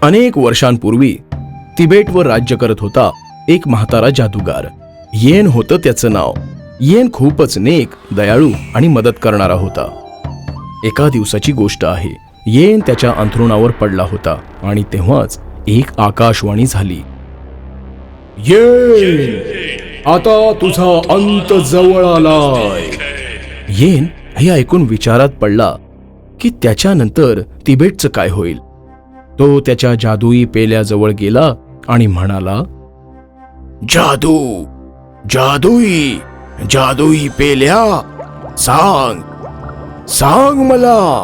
अनेक वर्षांपूर्वी तिबेटवर राज्य करत होता एक म्हातारा जादूगार. येन होतं त्याचं नाव. येन खूपच नेक, दयाळू आणि मदत करणारा होता. एका दिवसाची गोष्ट आहे. येन त्याच्या अंथरुणावर पडला होता आणि तेव्हाच एक आकाशवाणी झाली. येन, आता तुझा अंत जवळ आलाय. येन हे ऐकून विचारात पडला की त्याच्यानंतर तिबेटचं काय होईल. तो त्याच्या जादुई पेल्याजवळ गेला आणि म्हणाला, जादू, जादुई, जादुई पेल्या, सांग, सांग मला,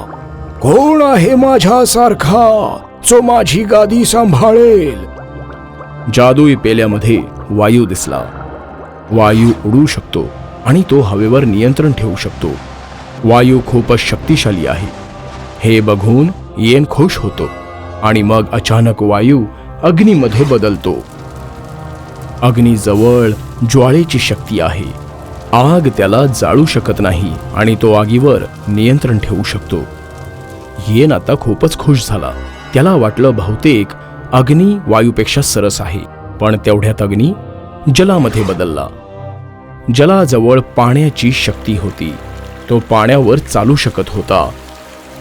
कोण आहे माझ्यासारखा जो माझी गादी सांभाळेल. जादुई पेल्यामध्ये वायू दिसला. वायू उडू शकतो आणि तो हवेवर नियंत्रण ठेवू शकतो. वायू खूपच शक्तिशाली आहे. हे बघून येन खुश होतो आणि मग अचानक वायू अग्नीमध्ये बदलतो. अग्नीजवळ ज्वाळेची शक्ती आहे. आग त्याला जाळू शकत नाही आणि तो आगीवर नियंत्रण ठेवू शकतो. येन आता खूपच खुश झाला. त्याला वाटलं बहुतेक अग्नी वायूपेक्षा सरस आहे. पण तेवढ्यात अग्नी जलामध्ये बदलला. जलाजवळ पाण्याची शक्ती होती. तो पाण्यावर चालू शकत होता,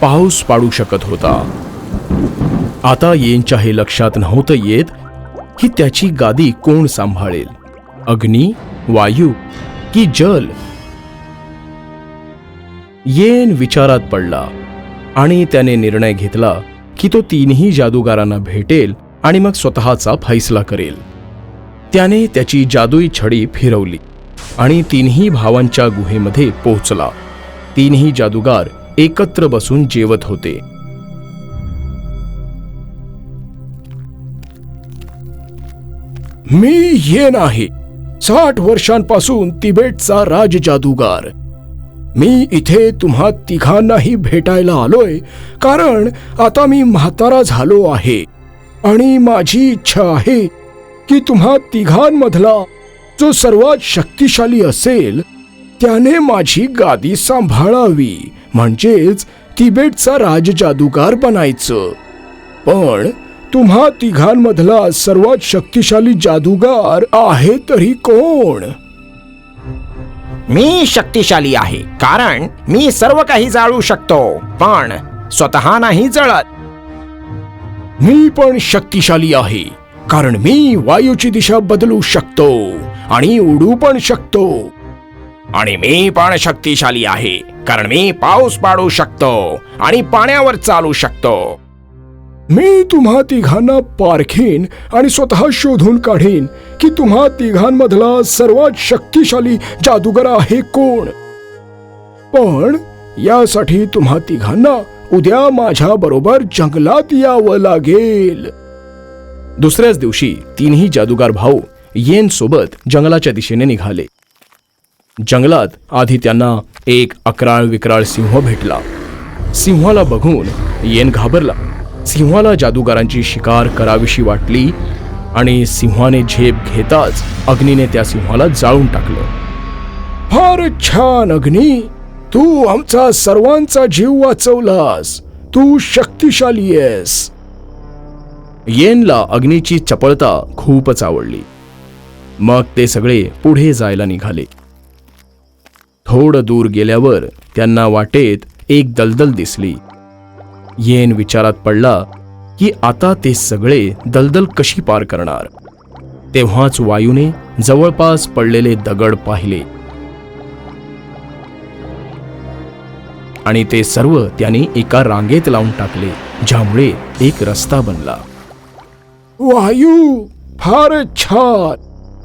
पाऊस पाडू शकत होता. आता येनच्या हे लक्षात नव्हतं येत की त्याची गादी कोण सांभाळेल, अग्नी, वायू की जल. येन विचारात पडला आणि त्याने निर्णय घेतला की तो तीनही जादूगारांना भेटेल आणि मग स्वतःचा फैसला करेल. त्याने त्याची जादुई छडी फिरवली आणि तीनही भावांच्या गुहेमध्ये पोहोचला. तीनही जादूगार एकत्र बसून जेवत होते. मी येन आहे, 60 वर्षांपासून तिबेटचा राज जादूगार. मी इथे तुम्हा तिघांनाही भेटायला आलोय कारण आता मी म्हातारा झालो आहे आणि माझी इच्छा आहे की तुम्हा तिघांमधला जो सर्वात शक्तिशाली असेल त्याने माझी गादी सांभाळावी, म्हणजेच तिबेटचा राज जादूगार बनायचं. पण तुम्हा तिघांमधला सर्वात शक्तिशाली जादूगार आहे तरी कोण? मी शक्तिशाली आहे कारण मी सर्व काही जाळू शकतो, पण स्वतः नाही जळत. मी पण शक्तिशाली आहे कारण मी वायूची दिशा बदलू शकतो आणि उडू पण शकतो. आणि मी पण शक्तिशाली आहे कारण मी पाऊस पाडू शकतो आणि पाण्यावर चालू शकतो. मी तुम्हा तिघांना पारखीन आणि स्वतः शोधून काढीन की तुम्हा तिघांमधला सर्वात शक्तिशाली जादूगार आहे कोण. पण यासाठी तुम्हा तिघांना उद्या माझ्या बरोबर जंगलात यावं लागेल. दुसऱ्याच दिवशी तीनही जादूगार भाऊ येन सोबत जंगलाच्या दिशेने निघाले. जंगलात आधी त्यांना एक अकराळ विक्राळ सिंह भेटला. सिंहाला बघून येन घाबरला. सिंहाला जादूगारांची शिकार करावीशी वाटली आणि सिंहाने झेप घेताच अग्नीने त्या सिंहाला जाळून टाकलं. फार छान अग्नी, तू आमचा सर्वांचा जीव वाचवलास. तू शक्तिशाली आहेस. येनला अग्नीची चपळता खूपच आवडली. मग ते सगळे पुढे जायला निघाले. थोडं दूर गेल्यावर त्यांना वाटेत एक दलदल दिसली. येन विचारात पडला की आता ते सगळे दलदल कशी पार करणार. तेव्हाच वायूने जवळपास पडलेले दगड पाहिले आणि ते सर्व त्याने एका रांगेत लावून टाकले, ज्यामुळे एक रस्ता बनला. वायू, फार छान,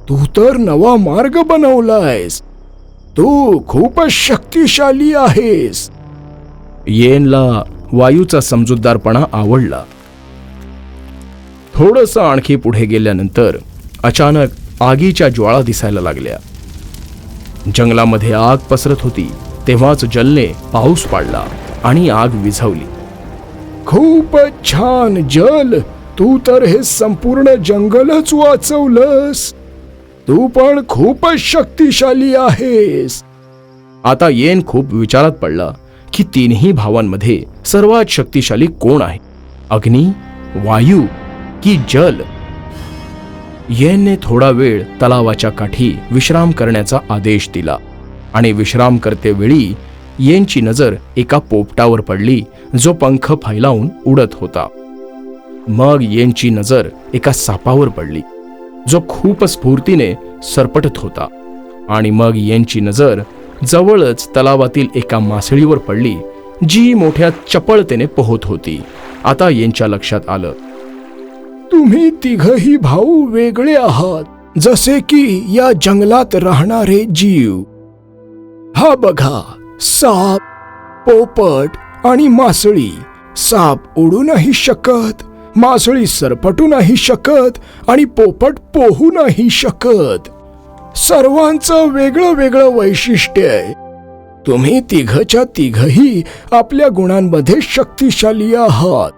तू तर नवा मार्ग बनवलायस. तू खूपच शक्तिशाली आहेस. येनला वायूचा समजूतदारपणा आवडला. थोडंसं आणखी पुढे गेल्यानंतर अचानक आगीच्या ज्वाळा दिसायला लागल्या. जंगलामध्ये आग पसरत होती. तेव्हाच जलने पाऊस पाडला आणि आग विझवली. खूपच छान जल, तू तर हे संपूर्ण जंगलच वाचवलंस. तू पण खूपच शक्तिशाली आहेस. आता येन खूप विचारात पडला की तीनही भावांमध्ये सर्वात शक्तिशाली कोण आहे, अग्नी, वायू की जल. येनने थोडा वेळ तलावाच्या काठी विश्राम करण्याचा आदेश दिला आणि विश्राम करते वेळी येनची नजर एका पोपटावर पडली जो पंख फैलावून उडत होता. मग येनची नजर एका सापावर पडली जो खूप स्फूर्तीने सरपटत होता. आणि मग येनची नजर जवळच तलावातील एका मासळीवर पडली जी मोठ्या चपळतेने पोहत होती. आता येनच्या लक्षात आलं, तुम्ही तिघही भाऊ वेगळे आहात, जसे की या जंगलात राहणारे जीव. हा बघा, साप, पोपट आणि मासळी. साप उडू नाही शकत, मासळी सरपटू नाही शकत आणि पोपट पोहू नाही शकत. सर्वांचं वेगळं वेगळं वैशिष्ट्य आहे. तुम्ही तिघच्या तिघही आपल्या गुणांमध्ये शक्तिशाली आहात.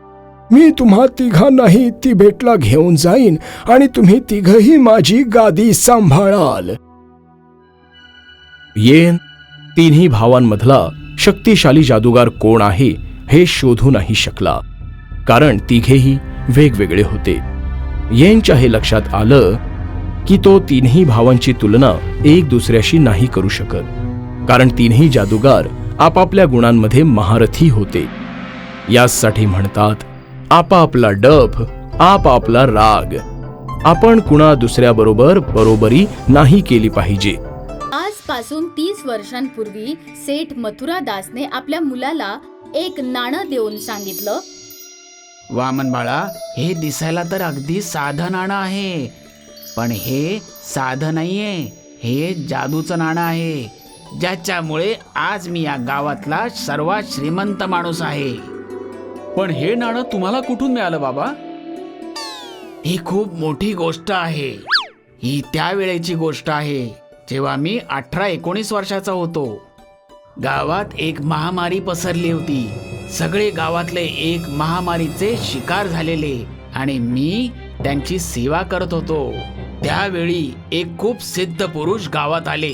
मी तुम्हा तिघांनाही तिबेटला घेऊन जाईन आणि तुम्ही तिघही माझी गादी सांभाळाल. येन तिन्ही भावांमधला शक्तिशाली जादूगार कोण आहे हे शोधू नाही शकला, कारण तिघेही वेगवेगळे होते. येनच्या हे लक्षात आलं की तो तिन्ही भावांची तुलना एक दुसऱ्याशी नाही करू शकत, कारण तिन्ही जादूगार आपापल्या गुणांमध्ये महारथी होते. यासाठी म्हणतात, आपापला डफ, आपापला राग. आपण कुणा दुसऱ्याबरोबर बरोबरी नाही केली पाहिजे. आजपासून 30 वर्षांपूर्वी सेठ मथुरादासने आपल्या मुलाला एक नाणं देऊन सांगितलं, वामन बाळा, हे दिसायला तर अगदी साधं नाणं आहे, पण हे साधं नाहीये, हे जादूचं नाणं आहे, ज्याच्यामुळे आज मी या गावातला सर्वात श्रीमंत माणूस आहे. पण हे नाणं तुम्हाला कुठून मिळालं बाबा? ही खूप मोठी गोष्ट आहे. ही त्यावेळेची गोष्ट आहे जेव्हा मी 18-19 वर्षाचा होतो. गावात एक महामारी पसरली होती. सगळे गावातले एक महामारीचे शिकार झालेले आणि मी त्यांची सेवा करत होतो. त्यावेळी एक खूप सिद्ध पुरुष गावात आले.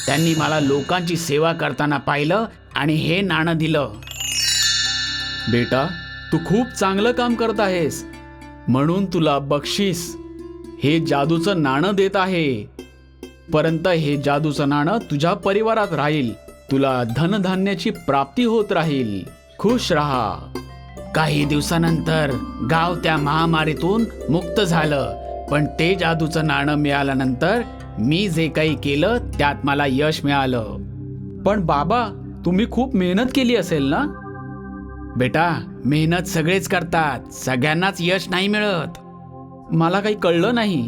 त्यांनी मला लोकांची सेवा करताना पाहिलं आणि हे नाणं दिलं. बेटा, तू खूप चांगलं काम करत आहेस, म्हणून तुला बक्षीस हे जादूचं नाणं देत आहे. परंतु हे जादूचं नाणं तुझ्या परिवारात राहील. तुला धनधान्याची प्राप्ती होत राहील. खुश राहा. काही दिवसानंतर गाव त्या महामारीतून मुक्त झालं. पण ते जादूचं नाणं मिळाल्यानंतर मी जे काही केलं त्यात मला यश मिळालं. पण बाबा, तुम्ही खूप मेहनत केली असेल ना? बेटा, मेहनत सगळेच करतात, सगळ्यांनाच यश नाही मिळत. मला काही कळलं नाही.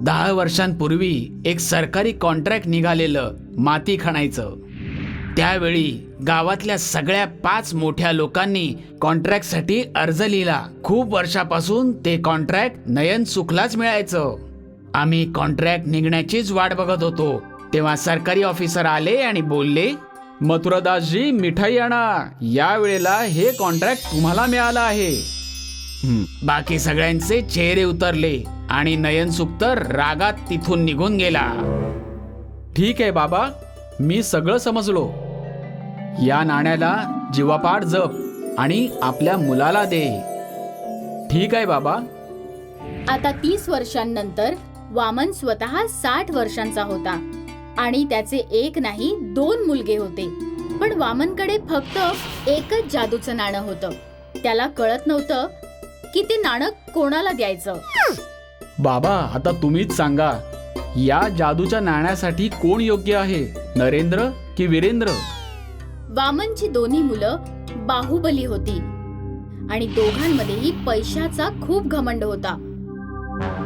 10 वर्षांपूर्वी एक सरकारी कॉन्ट्रॅक्ट निघालेलं माती खणायचं. त्यावेळी गावातल्या सगळ्या 5 मोठ्या लोकांनी कॉन्ट्रॅक्टसाठी अर्ज लिहिला. खूप वर्षापासून ते कॉन्ट्रॅक्ट नयन सुखलाच मिळायचं. आम्ही कॉन्ट्रॅक्ट निघण्याचीच वाट बघत होतो. तेव्हा सरकारी ऑफिसर आले आणि बोलले, मथुरादासजी, मिठाई आणा. या वेळेला हे कॉन्ट्रॅक्ट तुम्हाला मिळालं आहे. बाकी सगळ्यांचे चेहरे उतरले आणि नयन सुख तर रागात तिथून निघून गेला. ठीक आहे बाबा, मी सगळं समजलो. या नाण्याला जीवापाड जप आणि आपल्या मुलाला दे. ठीक आहे बाबा. आता 30 वर्षांनंतर वामन स्वतः 60 वर्षांचा होता आणि त्याचे एक नाही 2 मुलगे होते. पण वामनकडे फक्त एकच जादूचं नाणं होतं. त्याला कळत नव्हतं की ते नाणं कोणाला द्यायचं. बाबा, आता तुम्हीच सांगा, या जादूच्या नाण्यासाठी कोण योग्य आहे, नरेंद्र की वीरेंद्र? वामनची दोन्ही मुलं बाहुबली होती आणि दोघांमध्येही पैशाचा खूप घमंड होता.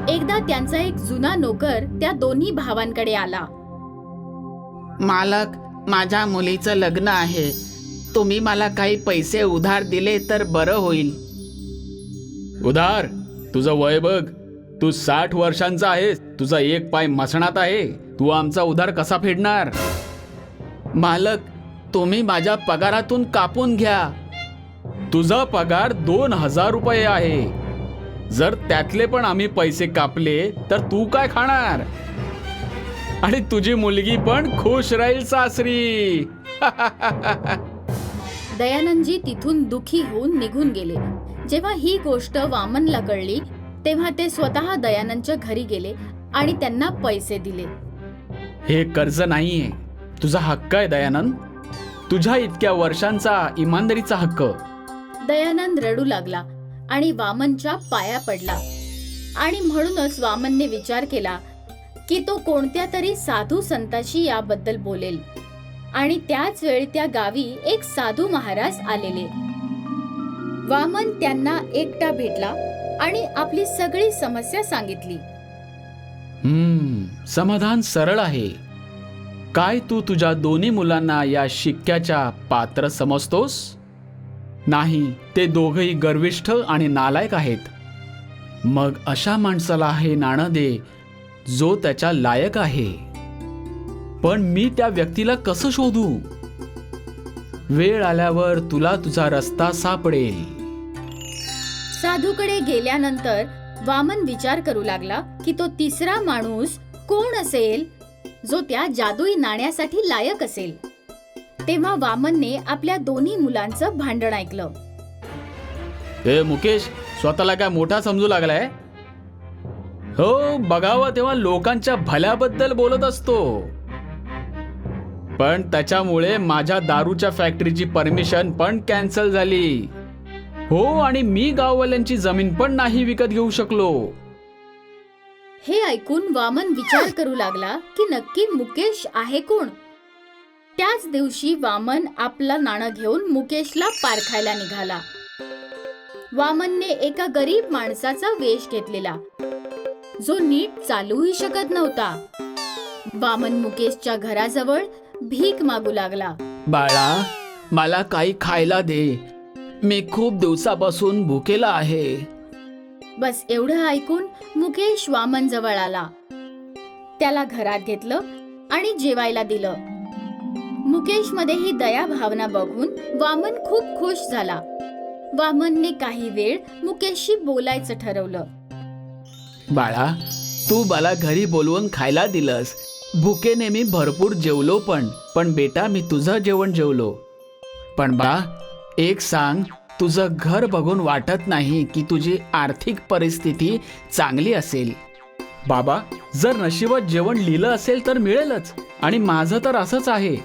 एकदा त्यांचा एक जुना नोकर त्या दोन्ही भावांकडे आला. मालक, माझ्या मुलीचं लग्न आहे. तुम्ही मला काही पैसे उधार दिले तर बरं होईल. उधार? तुझं वय बघ. तू 60 वर्षांचा आहेस. तुझा एक पाय मसणात आहे. तू आमचा उधार कसा फेडणार? मालक, तुम्ही माझ्या पगारातून कापून घ्या. तुझा पगार 2000 रुपये आहे. जर त्यातले पण आम्ही पैसे कापले तर तू काय खाणार? आणि तुझी मुलगी पण खुश राहील सासरी. दयानंदजी तिथून दुखी होऊन निघून गेले. जेव्हा ही गोष्ट वामनला कळली तेव्हा ते स्वतः दयानंदच्या घरी गेले आणि त्यांना पैसे दिले. हे कर्ज नाहीये, तुझा हक्क आहे दयानंद, तुझ्या इतक्या वर्षांचा इमानदारीचा हक्क. दयानंद रडू लागला आणि वामनच्या पाया पडला. आणि म्हणूनच वामनने विचार केला की तो कोणत्या तरी साधू संताशी याबद्दल बोलेल. आणि त्याच वेळी त्या गावी एक साधू महाराज आलेले. वामन त्यांना एकटा भेटला आणि आपली सगळी समस्या सांगितली. समाधान सरळ आहे. काय तू तुझ्या दोन्ही मुलांना या शिक्क्याच्या पात्र समजतोस? नाही, ते दोघही गर्विष्ठ आणि नालायक आहेत. मग अशा माणसाला हे नाणं दे जो त्याच्या लायक आहे. पण मी त्या व्यक्तीला कसं शोधू? वेळ आल्यावर तुला तुझा रस्ता सापडेल. साधूकडे गेल्यानंतर वामन विचार करू लागला की तो तिसरा माणूस कोण असेल जो त्या जादुई नाण्यासाठी लायक असेल. तेव्हा वामनने आपल्या दोन्ही मुलांचं भांडण ऐकलं. ए मुकेश, स्वतःला काय मोठा समजू लागलाय? हो, बघावं तेव्हा लोकांच्या भल्याबद्दल बोलत असतो, पण त्याच्यामुळे माझ्या दारूच्या फॅक्टरीची परमिशन पण कॅन्सल झाली. हो, आणि मी गाववाल्यांची जमीन पण नाही विकत घेऊ शकलो. हे ऐकून वामन विचार करू लागला की नक्की मुकेश आहे कोण. त्याच दिवशी वामन आपलं नाणं घेऊन मुकेशला पारखायला निघाला. वामनने एका गरीब माणसाचा वेश घेतलेला जो नीट चालूही शकत नव्हता. वामन मुकेशच्या घराजवळ भीक मागू लागला. बाळा, मला काही खायला दे, मी खूप दिवसापासून भुकेला आहे. बस एवढं ऐकून मुकेश वामन जवळ आला. त्याला घरात घेतलं आणि जेवायला दिलं. मुकेश मध्ये ही दया भावना बघून वामन खूप खुश झाला. वामनने काही वेळ मुकेशशी बोलायचं ठरवलं. बाळा, तू मला घरी बोलवून खायला दिलंस. भुकेने मी भरपूर जेवलो पण बेटा, मी तुझं जेवण जेवलो. पण बाळा, एक सांग, तुझं घर बघून वाटत नाही की तुझी आर्थिक परिस्थिती चांगली असेल. बाबा, जर नशिबात जेवण लिहिलं असेल तर मिळेलच, आणि माझं तर असंच आहे.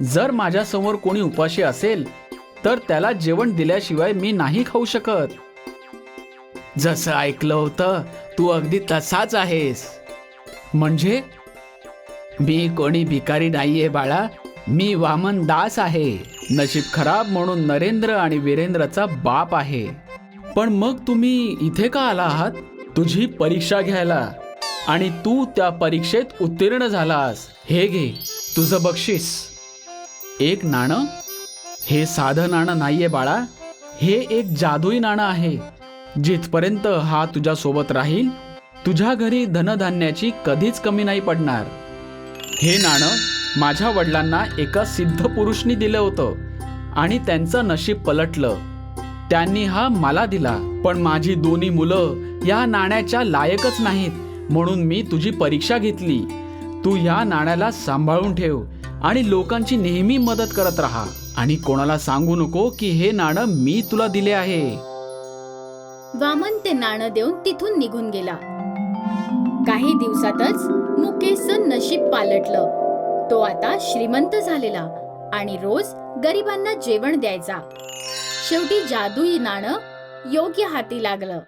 जर माझ्या समोर कोणी उपाशी असेल तर त्याला जेवण दिल्याशिवाय मी नाही खाऊ शकत. जसं ऐकलं होतं तू अगदी तसाच आहेस. म्हणजे? मी कोणी भिकारी नाहीये बाळा, मी वामन दास आहे. नशीब खराब म्हणून नरेंद्र आणि वीरेंद्रचा बाप आहे. पण मग तुम्ही इथे का आला आहात? तुझी परीक्षा घ्यायला, आणि तू त्या परीक्षेत उत्तीर्ण झालास. हे घे तुझं बक्षीस. एक नाणं. हे साधं नाणं नाहीये बाळा, हे एक जादुई नाणं आहे. जिथपर्यंत हा तुझ्या सोबत राहील, तुझ्या घरी धनधान्याची कधीच कमी नाही पडणार. हे नाणं माझ्या वडिलांना एका सिद्ध पुरुषनी दिलं होतं आणि त्यांचं नशीब पलटलं. त्यांनी हा मला दिला, पण माझी दोन्ही मुलं या नाण्याच्या लायकच नाहीत, म्हणून मी तुझी परीक्षा घेतली. तू या नाण्याला सांभाळून ठेव आणि लोकांची नेहमी मदत करत राहा, आणि कोणाला सांगू नको की हे नाणं मी तुला दिले आहे. वामन ते नाणं देऊन तिथून निघून गेला. काही दिवसातच मुकेशचं नशीब पालटलं. तो आता श्रीमंत झालेला आणि रोज गरिबांना जेवण द्यायचा. शेवटी जादुई नाणं योग्य हाती लागलं.